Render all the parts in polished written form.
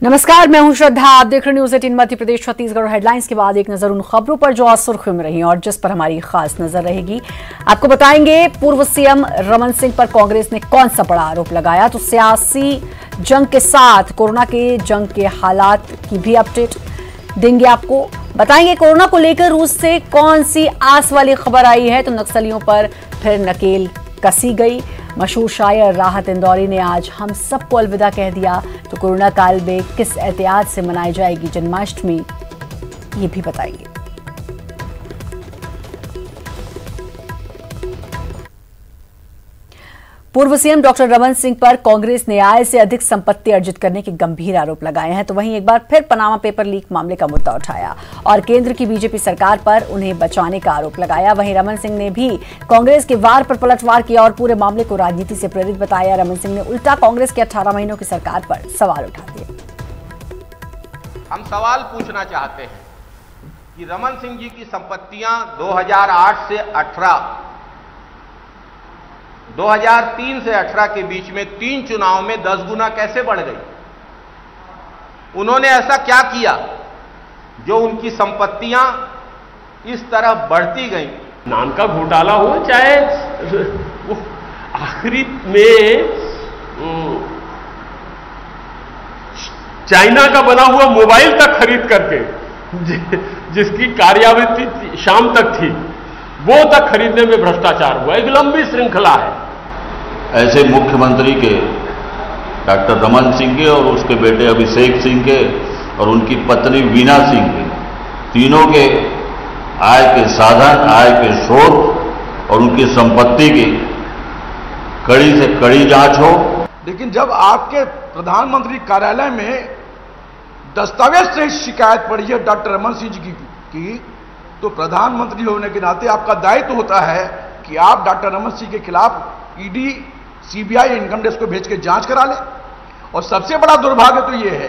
नमस्कार, मैं हूं श्रद्धा। आप देख रहे न्यूज 18 मध्य प्रदेश छत्तीसगढ़। हेडलाइंस के बाद एक नजर उन खबरों पर जो आज सुर्खियों में रही और जिस पर हमारी खास नजर रहेगी। आपको बताएंगे पूर्व सीएम रमन सिंह पर कांग्रेस ने कौन सा बड़ा आरोप लगाया, तो सियासी जंग के साथ कोरोना के जंग के हालात की भी अपडेट देंगे। आपको बताएंगे कोरोना को लेकर रूस से कौन सी आस वाली खबर आई है, तो नक्सलियों पर फिर नकेल कसी गई। मशहूर शायर राहत इंदौरी ने आज हम सबको अलविदा कह दिया, तो कोरोना काल में किस एहतियात से मनाई जाएगी जन्माष्टमी, ये भी बताइए। पूर्व सीएम डॉक्टर रमन सिंह पर कांग्रेस ने आय से अधिक संपत्ति अर्जित करने के गंभीर आरोप लगाए हैं, तो वहीं एक बार फिर पनामा पेपर लीक मामले का मुद्दा उठाया और केंद्र की बीजेपी सरकार पर उन्हें बचाने का आरोप लगाया। वहीं रमन सिंह ने भी कांग्रेस के वार पर पलटवार किया और पूरे मामले को राजनीति से प्रेरित बताया। रमन सिंह ने उल्टा कांग्रेस के 18 महीनों की सरकार पर सवाल उठा दिए। हम सवाल पूछना चाहते हैं कि रमन सिंह जी की संपत्तियां 2008 से 2003 से 18 के बीच में 3 चुनाव में 10 गुना कैसे बढ़ गई? उन्होंने ऐसा क्या किया जो उनकी संपत्तियां इस तरह बढ़ती गई? नाम का घोटाला हो, चाहे वो आखिरी में चाइना का बना हुआ मोबाइल तक खरीद करके जिसकी कार्यावधि शाम तक थी, वो तक खरीदने में भ्रष्टाचार हुआ। एक लंबी श्रृंखला है। ऐसे मुख्यमंत्री के डॉक्टर रमन सिंह के और उसके बेटे अभिषेक सिंह के और उनकी पत्नी वीना सिंह के, तीनों के आय के साधन, आय के स्रोत और उनकी संपत्ति की कड़ी से कड़ी जांच हो। लेकिन जब आपके प्रधानमंत्री कार्यालय में दस्तावेज से शिकायत पड़ी है डॉक्टर रमन सिंह जी की, तो प्रधानमंत्री होने के नाते आपका दायित्व होता है कि आप डॉक्टर रमन सिंह के खिलाफ ईडी, सीबीआई, इनकम टैक्स को भेज के जांच करा लें। और सबसे बड़ा दुर्भाग्य तो यह है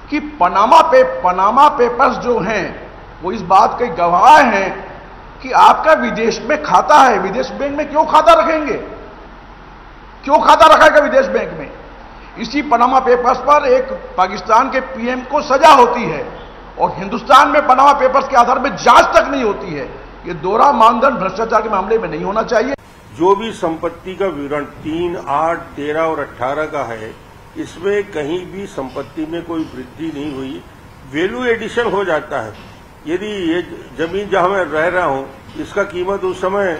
कि पनामा पेपर्स जो हैं वो इस बात के गवाह हैं कि आपका विदेश में खाता है। विदेश बैंक में क्यों खाता रखेंगे? क्यों खाता रखेगा विदेश बैंक में? इसी पनामा पेपर्स पर एक पाकिस्तान के पीएम को सजा होती है और हिंदुस्तान में पनामा पेपर्स के आधार पर जांच तक नहीं होती है। ये दोहरा मानदंड भ्रष्टाचार के मामले में नहीं होना चाहिए। जो भी संपत्ति का विवरण 3, 8, 13 और 18 का है, इसमें कहीं भी संपत्ति में कोई वृद्धि नहीं हुई, वैल्यू एडिशन हो जाता है। यदि ये जमीन जहां मैं रह रहा हूं, इसका कीमत उस समय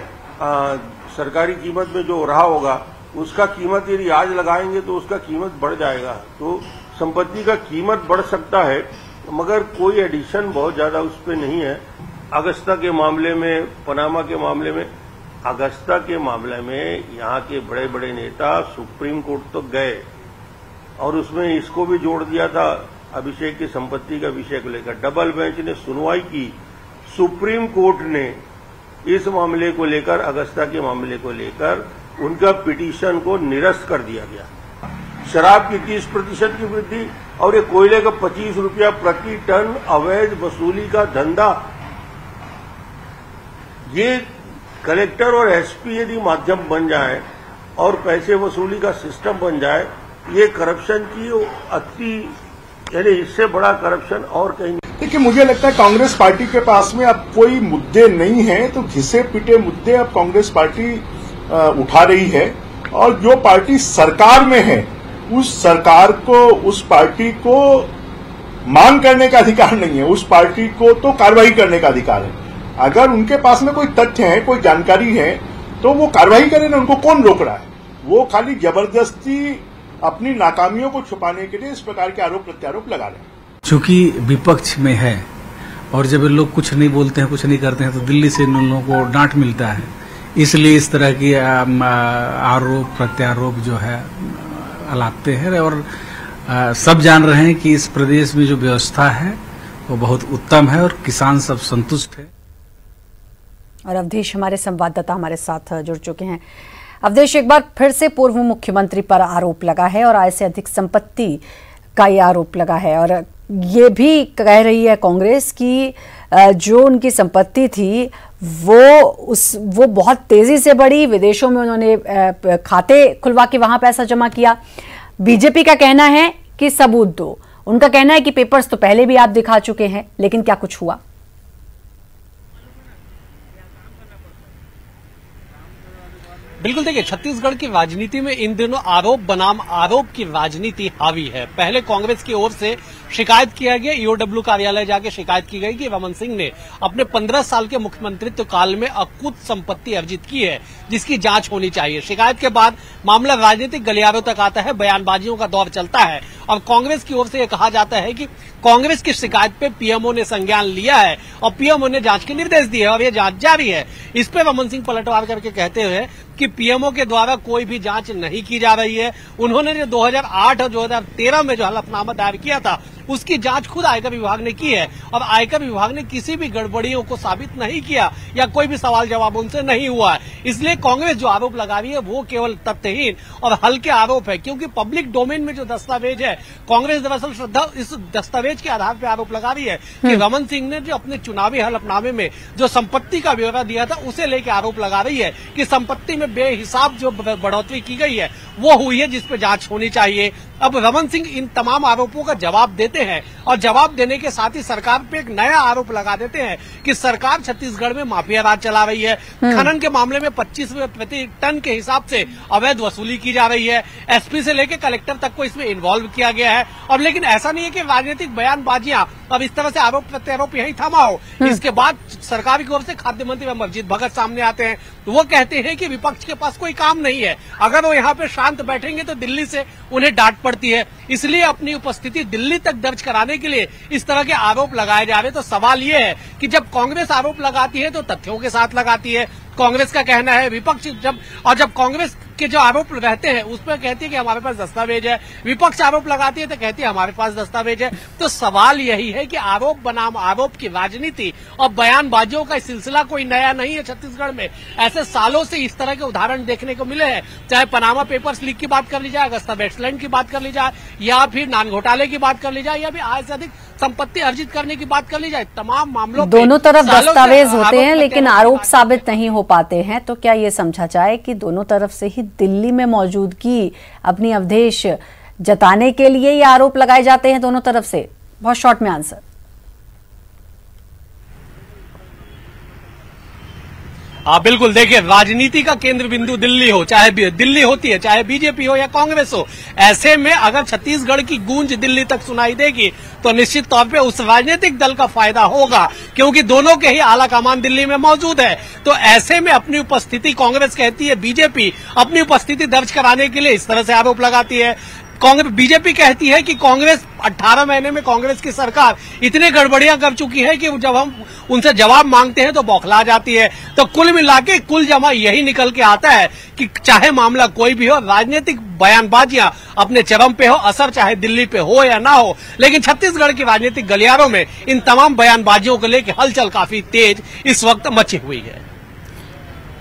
सरकारी कीमत में जो रहा होगा, उसका कीमत यदि आज लगाएंगे तो उसका कीमत बढ़ जाएगा। तो संपत्ति का कीमत बढ़ सकता है, मगर कोई एडिशन बहुत ज्यादा उस पर नहीं है। अगस्ता के मामले में, पनामा के मामले में, अगस्ता के मामले में यहाँ के बड़े बड़े नेता सुप्रीम कोर्ट तक गए और उसमें इसको भी जोड़ दिया था, अभिषेक की संपत्ति का विषय को लेकर। डबल बेंच ने सुनवाई की। सुप्रीम कोर्ट ने इस मामले को लेकर, अगस्ता के मामले को लेकर, उनका पिटीशन को निरस्त कर दिया गया। शराब की 30% की वृद्धि और ये कोयले का 25 रुपया प्रति टन अवैध वसूली का धंधा, ये कलेक्टर और एसपी यदि माध्यम बन जाए और पैसे वसूली का सिस्टम बन जाए, ये करप्शन की अति, यानी इससे बड़ा करप्शन और कहीं नहीं। देखिए, मुझे लगता है कांग्रेस पार्टी के पास में अब कोई मुद्दे नहीं है, तो घिसे पिटे मुद्दे अब कांग्रेस पार्टी उठा रही है। और जो पार्टी सरकार में है, उस सरकार को, उस पार्टी को मांग करने का अधिकार नहीं है, उस पार्टी को तो कार्रवाई करने का अधिकार है। अगर उनके पास में कोई तथ्य है, कोई जानकारी है, तो वो कार्रवाई करें ना। उनको कौन रोक रहा है? वो खाली जबरदस्ती अपनी नाकामियों को छुपाने के लिए इस प्रकार के आरोप प्रत्यारोप लगा रहे हैं। चूंकि विपक्ष में है और जब लोग कुछ नहीं बोलते हैं, कुछ नहीं करते हैं, तो दिल्ली से इन लोगों को डांट मिलता है। इसलिए इस तरह की आरोप प्रत्यारोप जो है लाते हैं और सब जान रहे हैं कि इस प्रदेश में जो व्यवस्था है वो बहुत उत्तम है और किसान सब संतुष्ट है। और अवधेश हमारे संवाददाता हमारे साथ जुड़ चुके हैं। अवधेश, एक बार फिर से पूर्व मुख्यमंत्री पर आरोप लगा है और आय से अधिक संपत्ति का ये आरोप लगा है और ये भी कह रही है कांग्रेस की जो उनकी संपत्ति थी वो बहुत तेजी से बढ़ी। विदेशों में उन्होंने खाते खुलवा के वहां पैसा जमा किया। बीजेपी का कहना है कि सबूत दो। उनका कहना है कि पेपर्स तो पहले भी आप दिखा चुके हैं, लेकिन क्या कुछ हुआ? बिल्कुल, देखिए, छत्तीसगढ़ की राजनीति में इन दिनों आरोप बनाम आरोप की राजनीति हावी है। पहले कांग्रेस की ओर से शिकायत किया गया, ईओडब्ल्यू कार्यालय जाके शिकायत की गई कि रमन सिंह ने अपने 15 साल के मुख्यमंत्रित्व काल में अकुत संपत्ति अर्जित की है, जिसकी जांच होनी चाहिए। शिकायत के बाद मामला राजनीतिक गलियारों तक आता है, बयानबाजियों का दौर चलता है और कांग्रेस की ओर से यह कहा जाता है कि कांग्रेस की शिकायत पे पीएमओ ने संज्ञान लिया है और पीएमओ ने जांच के निर्देश दिए और ये जांच जारी है। इस पे रमन सिंह पलटवार करके कहते हुए कि पीएमओ के द्वारा कोई भी जांच नहीं की जा रही है। उन्होंने जो 2008 और 2013 में जो हलफनामा दायर किया था, उसकी जांच खुद आयकर विभाग ने की है और आयकर विभाग ने किसी भी गड़बड़ियों को साबित नहीं किया या कोई भी सवाल जवाब उनसे नहीं हुआ है। इसलिए कांग्रेस जो आरोप लगा रही है वो केवल तथ्यहीन और हल्के आरोप है, क्योंकि पब्लिक डोमेन में जो दस्तावेज है, कांग्रेस दरअसल श्रद्धा इस दस्तावेज के आधार पर आरोप लगा रही है कि रमन सिंह ने जो अपने चुनावी हलफनामे में जो संपत्ति का ब्यौरा दिया था, उसे लेकर आरोप लगा रही है कि संपत्ति में बेहिसाब जो बढ़ोतरी की गई है वो हुई है, जिस पर जांच होनी चाहिए। अब रमन सिंह इन तमाम आरोपों का जवाब देते हैं और जवाब देने के साथ ही सरकार पे एक नया आरोप लगा देते हैं कि सरकार छत्तीसगढ़ में माफिया राज चला रही है। खनन के मामले में 25 रुपए प्रति टन के हिसाब से अवैध वसूली की जा रही है। एसपी से लेकर कलेक्टर तक को इसमें इन्वॉल्व किया गया है। और लेकिन ऐसा नहीं है कि राजनीतिक बयानबाजियां अब इस तरह से आरोप प्रत्यारोप यही थमा हो। इसके बाद सरकार की ओर से खाद्य मंत्री अमरजीत भगत सामने आते हैं, तो वो कहते हैं कि विपक्ष के पास कोई काम नहीं है, अगर वो यहाँ पे शांत बैठेंगे तो दिल्ली से उन्हें डांट पड़ती है। इसलिए अपनी उपस्थिति दिल्ली तक दर्ज कराने के लिए इस तरह के आरोप लगाए जा रहे हैं। तो सवाल ये है कि जब कांग्रेस आरोप लगाती है तो तथ्यों के साथ लगाती है, कांग्रेस का कहना है। विपक्ष जब कांग्रेस के जो आरोप रहते हैं उसमें कहती है कि हमारे पास दस्तावेज है, विपक्ष आरोप लगाती है तो कहती है हमारे पास दस्तावेज है। तो सवाल यही है कि आरोप बनाम आरोप की राजनीति और बयानबाजियों का सिलसिला कोई नया नहीं है छत्तीसगढ़ में। ऐसे सालों से इस तरह के उदाहरण देखने को मिले हैं, चाहे पनामा पेपर्स लीक की बात कर ली जाए, अगस्ता वेस्टलैंड की बात कर ली जाए, या फिर नान घोटाले की बात कर ली जाए, या फिर आय से अधिक संपत्ति अर्जित करने की बात कर ली जाए। तमाम मामलों दोनों तरफ दस्तावेज होते हैं लेकिन आरोप साबित नहीं हो पाते हैं। तो क्या ये समझा जाए कि दोनों तरफ से ही दिल्ली में मौजूदगी अपनी अवधेश जताने के लिए ये आरोप लगाए जाते हैं दोनों तरफ से? बहुत शॉर्ट में आंसर। बिल्कुल, देखिए, राजनीति का केंद्र बिंदु दिल्ली हो, चाहे दिल्ली होती है, चाहे बीजेपी हो या कांग्रेस हो। ऐसे में अगर छत्तीसगढ़ की गूंज दिल्ली तक सुनाई देगी तो निश्चित तौर पे उस राजनीतिक दल का फायदा होगा, क्योंकि दोनों के ही आला कमान दिल्ली में मौजूद है। तो ऐसे में अपनी उपस्थिति, कांग्रेस कहती है, बीजेपी अपनी उपस्थिति दर्ज कराने के लिए इस तरह से आरोप लगाती है। बीजेपी कहती है कि कांग्रेस 18 महीने में कांग्रेस की सरकार इतने गड़बड़ियां कर चुकी है कि जब हम उनसे जवाब मांगते हैं तो बौखला जाती है। तो कुल मिलाके कुल जमा यही निकल के आता है कि चाहे मामला कोई भी हो, राजनीतिक बयानबाजियां अपने चरम पे हो, असर चाहे दिल्ली पे हो या ना हो, लेकिन छत्तीसगढ़ की राजनीतिक गलियारों में इन तमाम बयानबाजियों को लेकर हलचल काफी तेज इस वक्त मची हुई है।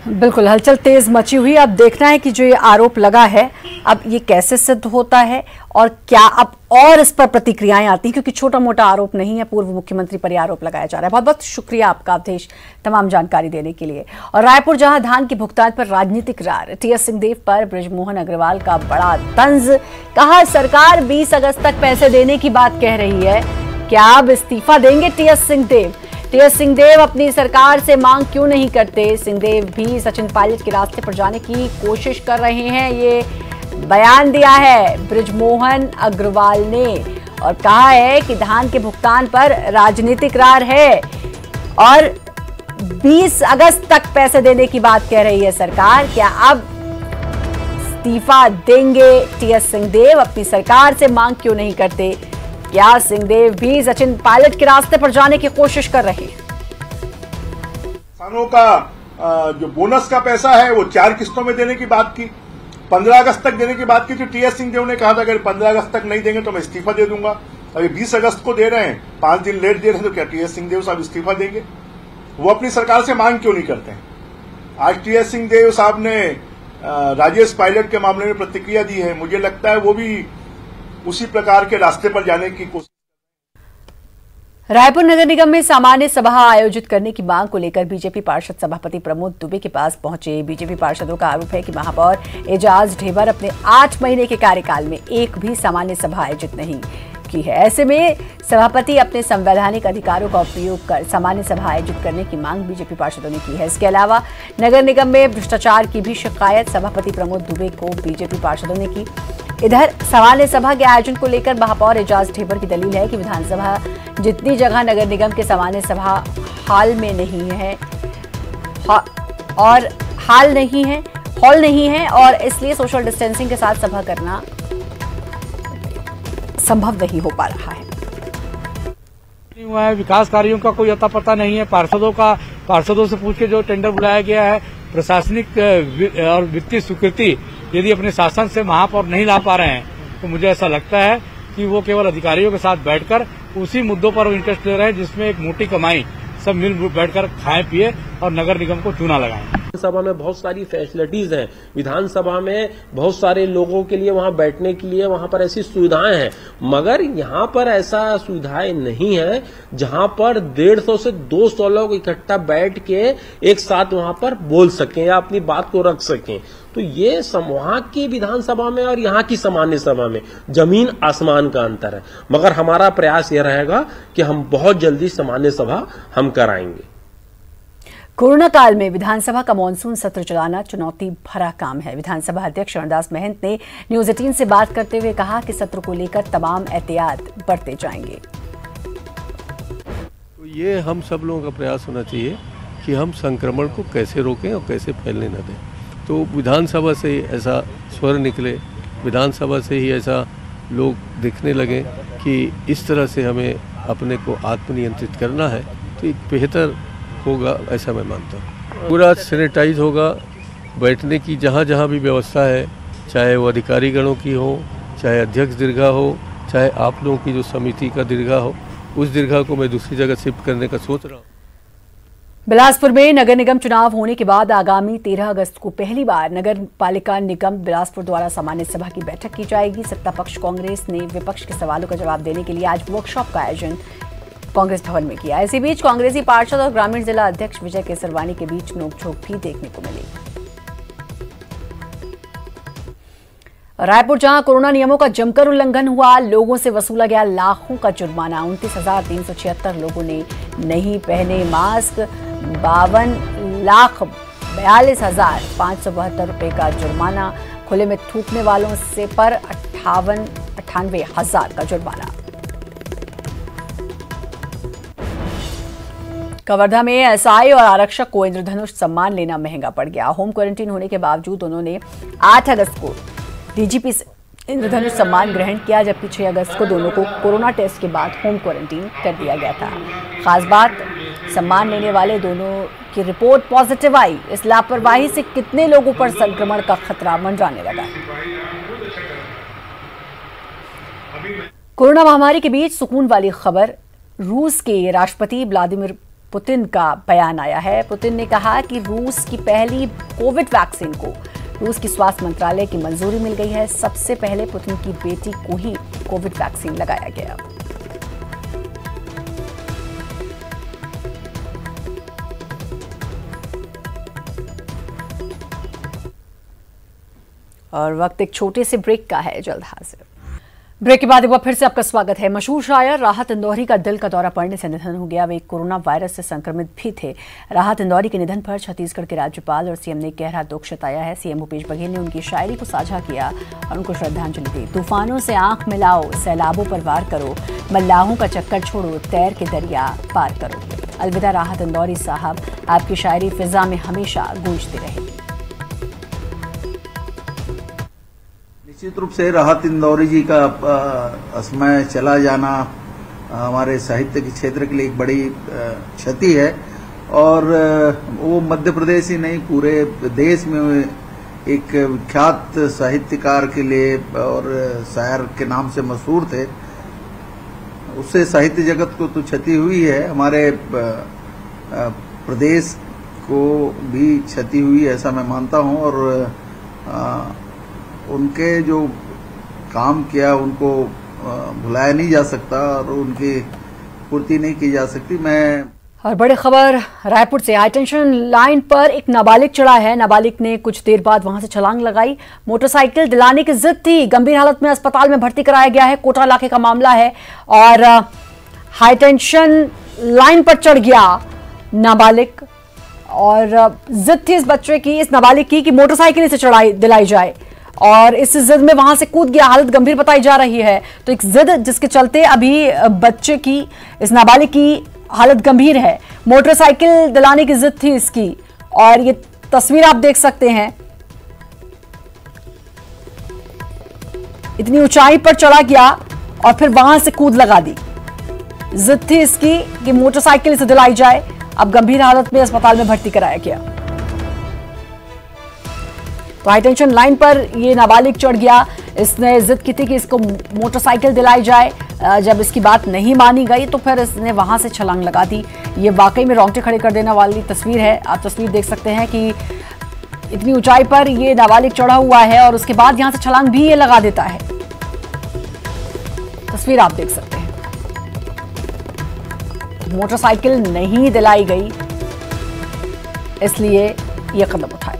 बिल्कुल, हलचल तेज मची हुई। अब देखना है कि जो ये आरोप लगा है अब ये कैसे सिद्ध होता है और क्या अब और इस पर प्रतिक्रियाएं आती हैं, क्योंकि छोटा मोटा आरोप नहीं है, पूर्व मुख्यमंत्री पर यह आरोप लगाया जा रहा है। बहुत बहुत शुक्रिया आपका अवधेश, तमाम जानकारी देने के लिए। और रायपुर जहां धान के भुगतान पर राजनीतिक रार, टीएस सिंहदेव पर बृजमोहन अग्रवाल का बड़ा तंज। कहा सरकार 20 अगस्त तक पैसे देने की बात कह रही है, क्या अब इस्तीफा देंगे टीएस सिंहदेव? टीएस सिंहदेव अपनी सरकार से मांग क्यों नहीं करते? सिंहदेव भी सचिन पायलट के रास्ते पर जाने की कोशिश कर रहे हैं, ये बयान दिया है बृजमोहन अग्रवाल ने और कहा है कि धान के भुगतान पर राजनीतिक रार है और 20 अगस्त तक पैसे देने की बात कह रही है सरकार। क्या अब इस्तीफा देंगे टीएस सिंहदेव? अपनी सरकार से मांग क्यों नहीं करते? क्या सिंहदेव भी सचिन पायलट के रास्ते पर जाने की कोशिश कर रहे हैं? किसानों का जो बोनस का पैसा है वो 4 किस्तों में देने की बात की, 15 अगस्त तक देने की बात की। तो टीएस सिंहदेव ने कहा था अगर 15 अगस्त तक नहीं देंगे तो मैं इस्तीफा दे दूंगा। अभी 20 अगस्त को दे रहे हैं, 5 दिन लेट दे रहे हैं, तो क्या टीएस सिंहदेव साहब इस्तीफा देंगे? वो अपनी सरकार से मांग क्यों नहीं करते हैं? आज टीएस सिंहदेव साहब ने राजेश पायलट के मामले में प्रतिक्रिया दी है, मुझे लगता है वो भी उसी प्रकार के रास्ते पर जाने की कोशिश। रायपुर नगर निगम में सामान्य सभा आयोजित करने की मांग को लेकर बीजेपी पार्षद सभापति प्रमोद दुबे के पास पहुंचे। बीजेपी पार्षदों का आरोप है कि महापौर एजाज ढेबर अपने 8 महीने के कार्यकाल में एक भी सामान्य सभा आयोजित नहीं की है। ऐसे में सभापति अपने संवैधानिक अधिकारों का उपयोग कर सामान्य सभा आयोजित करने की मांग बीजेपी पार्षदों ने की है। इसके अलावा नगर निगम में भ्रष्टाचार की भी शिकायत सभापति प्रमोद दुबे को बीजेपी पार्षदों ने की। इधर सामान्य सभा के आयोजन को लेकर महापौर एजाज ढेबर की दलील है कि विधानसभा जितनी जगह नगर निगम के सामान्य सभा हॉल में नहीं है और हॉल नहीं है और इसलिए सोशल डिस्टेंसिंग के साथ सभा करना संभव नहीं हो पा रहा है। हुआ है, विकास कार्यों का कोई अता पता नहीं है। पार्षदों से पूछ के जो टेंडर बुलाया गया है, प्रशासनिक और वित्तीय स्वीकृति यदि अपने शासन से महापौर नहीं ला पा रहे हैं तो मुझे ऐसा लगता है कि वो केवल अधिकारियों के साथ बैठकर उसी मुद्दों पर इंटरेस्ट ले रहे हैं जिसमें एक मोटी कमाई सब मिल बैठकर खाएं पिए और नगर निगम को चूना लगाएं। विधानसभा में बहुत सारी फैसिलिटीज हैं, विधानसभा में बहुत सारे लोगों के लिए वहां बैठने के लिए वहां पर ऐसी सुविधाएं हैं, मगर यहां पर ऐसा सुविधाएं नहीं है जहां पर 150 से 200 लोग इकट्ठा बैठ के एक साथ वहां पर बोल सकें या अपनी बात को रख सकें। तो ये वहां की विधानसभा में और यहाँ की सामान्य सभा में जमीन आसमान का अंतर है, मगर हमारा प्रयास यह रहेगा कि हम बहुत जल्दी सामान्य सभा हम कराएंगे। कोरोना काल में विधानसभा का मानसून सत्र चलाना चुनौती भरा काम है। विधानसभा अध्यक्ष रणदास महंत ने न्यूज 18 से बात करते हुए कहा कि सत्र को लेकर तमाम एहतियात बरते जाएंगे। तो ये हम सब लोगों का प्रयास होना चाहिए कि हम संक्रमण को कैसे रोकें और कैसे फैलने न दें। तो विधानसभा से ही ऐसा स्वर निकले, विधानसभा से ही ऐसा लोग दिखने लगे कि इस तरह से हमें अपने को आत्मनियंत्रित करना है, तो एक बेहतर होगा, ऐसा मैं मानता हूँ। पूरा सैनिटाइज होगा, बैठने की जहाँ जहाँ भी व्यवस्था है, चाहे वो अधिकारी गणों की हो, चाहे अध्यक्ष दीर्घा हो, चाहे आप लोगों की जो समिति का दीर्घा हो, उस दीर्घा को मैं दूसरी जगह शिफ्ट करने का सोच रहा हूँ। बिलासपुर में नगर निगम चुनाव होने के बाद आगामी 13 अगस्त को पहली बार नगर पालिका निगम बिलासपुर द्वारा सामान्य सभा की बैठक की जाएगी। सत्ता पक्ष कांग्रेस ने विपक्ष के सवालों का जवाब देने के लिए आज वर्कशॉप का आयोजन कांग्रेस भवन में किया। इसी बीच कांग्रेसी पार्षद और ग्रामीण जिला अध्यक्ष विजय केसरवानी के बीच नोकझोंक भी देखने को मिली। रायपुर जहां कोरोना नियमों का जमकर उल्लंघन हुआ, लोगों से वसूला गया लाखों का जुर्माना। 29,376 लोगों ने नहीं पहने मास्क। 52,42,572 रुपए का जुर्माना। खुले में थूकने वालों से पर 98,000 का जुर्माना। कवर्धा में एसआई और आरक्षक को इंद्रधनुष सम्मान लेना महंगा पड़ गया। होम क्वारंटीन होने के बावजूद उन्होंने 8 अगस्त को डीजीपी से इंद्रधनुष सम्मान ग्रहण किया, जबकि 6 अगस्त को दोनों को कोरोना टेस्ट के बाद होम क्वारंटीन कर दिया गया था। खास बात, सम्मान लेने वाले दोनों की रिपोर्ट पॉजिटिव आई। इस लापरवाही से कितने लोगों पर संक्रमण का खतरा मंडराने लगा। कोरोना महामारी के बीच सुकून वाली खबर, रूस के राष्ट्रपति व्लादिमीर पुतिन का बयान आया है। पुतिन ने कहा कि रूस की पहली कोविड वैक्सीन को रूस की स्वास्थ्य मंत्रालय की मंजूरी मिल गई है। सबसे पहले पुतिन की बेटी को ही कोविड वैक्सीन लगाया गया। और वक्त एक छोटे से ब्रेक का है, जल्द हाजिर। ब्रेक के बाद एक बार फिर से आपका स्वागत है। मशहूर शायर राहत इंदौरी का दिल का दौरा पड़ने से निधन हो गया। वे कोरोना वायरस से संक्रमित भी थे। राहत इंदौरी के निधन पर छत्तीसगढ़ के राज्यपाल और सीएम ने गहरा दुख जताया है। सीएम भूपेश बघेल ने उनकी शायरी को साझा किया और उनको श्रद्धांजलि दी। तूफानों से आंख मिलाओ, सैलाबों पर वार करो, मल्लाहों का चक्कर छोड़ो, तैर के दरिया पार करो। अलविदा राहत इंदौरी साहब, आपकी शायरी फिजा में हमेशा गूंजती रहेगी। निश्चित रूप से राहत इंदौरी जी का असमय चला जाना हमारे साहित्य के क्षेत्र के लिए एक बड़ी क्षति है और वो मध्य प्रदेश ही नहीं पूरे देश में एक विख्यात साहित्यकार के लिए और शायर के नाम से मशहूर थे। उससे साहित्य जगत को तो क्षति हुई है, हमारे प्रदेश को भी क्षति हुई ऐसा मैं मानता हूं और उनके जो काम किया उनको भुलाया नहीं जा सकता और उनकी पूर्ति नहीं की जा सकती। मैं और बड़ी खबर रायपुर से, हाईटेंशन लाइन पर एक नाबालिग चढ़ा है। नाबालिग ने कुछ देर बाद वहां से छलांग लगाई। मोटरसाइकिल दिलाने की जिद थी। गंभीर हालत में अस्पताल में भर्ती कराया गया है। कोटा इलाके का मामला है और हाईटेंशन लाइन पर चढ़ गया नाबालिग और जिद थी इस बच्चे की, इस नाबालिग की, कि मोटरसाइकिल से दिलाई जाए और इस जिद में वहां से कूद गया। हालत गंभीर बताई जा रही है। तो एक जिद जिसके चलते अभी बच्चे की, इस नाबालिग की हालत गंभीर है। मोटरसाइकिल दिलाने की जिद थी इसकी और ये तस्वीर आप देख सकते हैं। इतनी ऊंचाई पर चढ़ा गया और फिर वहां से कूद लगा दी। जिद थी इसकी कि मोटरसाइकिल से दिलाई जाए। अब गंभीर हालत में अस्पताल में भर्ती कराया गया। तो हाईटेंशन लाइन पर ये नाबालिग चढ़ गया। इसने जिद की थी कि इसको मोटरसाइकिल दिलाई जाए। जब इसकी बात नहीं मानी गई तो फिर इसने वहां से छलांग लगा दी। ये वाकई में रोंगटे खड़े कर देने वाली तस्वीर है। आप तस्वीर देख सकते हैं कि इतनी ऊंचाई पर ये नाबालिग चढ़ा हुआ है और उसके बाद यहां से छलांग भी ये लगा देता है। तस्वीर आप देख सकते हैं। मोटरसाइकिल नहीं दिलाई गई, इसलिए यह कदम उठाया।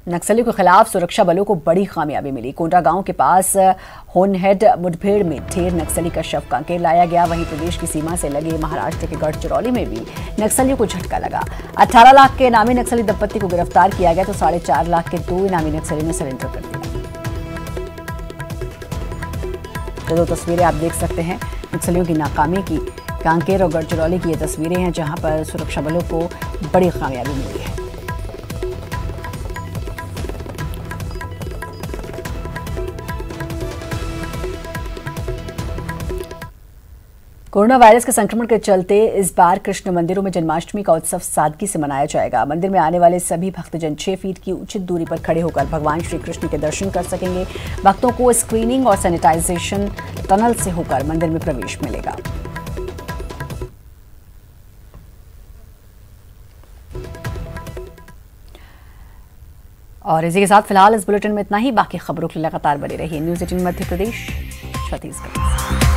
नक्सलियों के खिलाफ सुरक्षा बलों को बड़ी कामयाबी मिली। कोंडा गांव के पास होनहेड मुठभेड़ में ढेर नक्सली का शव कांकेर लाया गया। वहीं प्रदेश की सीमा से लगे महाराष्ट्र के गढ़चिरौली में भी नक्सलियों को झटका लगा। 18 लाख के इनामी नक्सली दंपत्ति को गिरफ्तार किया गया तो 4.5 लाख के 2 इनामी नक्सलियों ने सरेंडर कर दिया। तो 2 तस्वीरें आप देख सकते हैं नक्सलियों की नाकामी की। कांकेर और गढ़चिरौली की ये तस्वीरें हैं जहां पर सुरक्षा बलों को बड़ी कामयाबी मिली है। कोरोना वायरस के संक्रमण के चलते इस बार कृष्ण मंदिरों में जन्माष्टमी का उत्सव सादगी से मनाया जाएगा। मंदिर में आने वाले सभी भक्तजन 6 फीट की उचित दूरी पर खड़े होकर भगवान श्री कृष्ण के दर्शन कर सकेंगे। भक्तों को स्क्रीनिंग और सैनिटाइजेशन टनल से होकर मंदिर में प्रवेश मिलेगा। और इसी के साथ फिलहाल इस बुलेटिन में इतना ही। बाकी खबरों के लिए लगातार बने रहिए न्यूज़ 18 मध्य प्रदेश छत्तीसगढ़।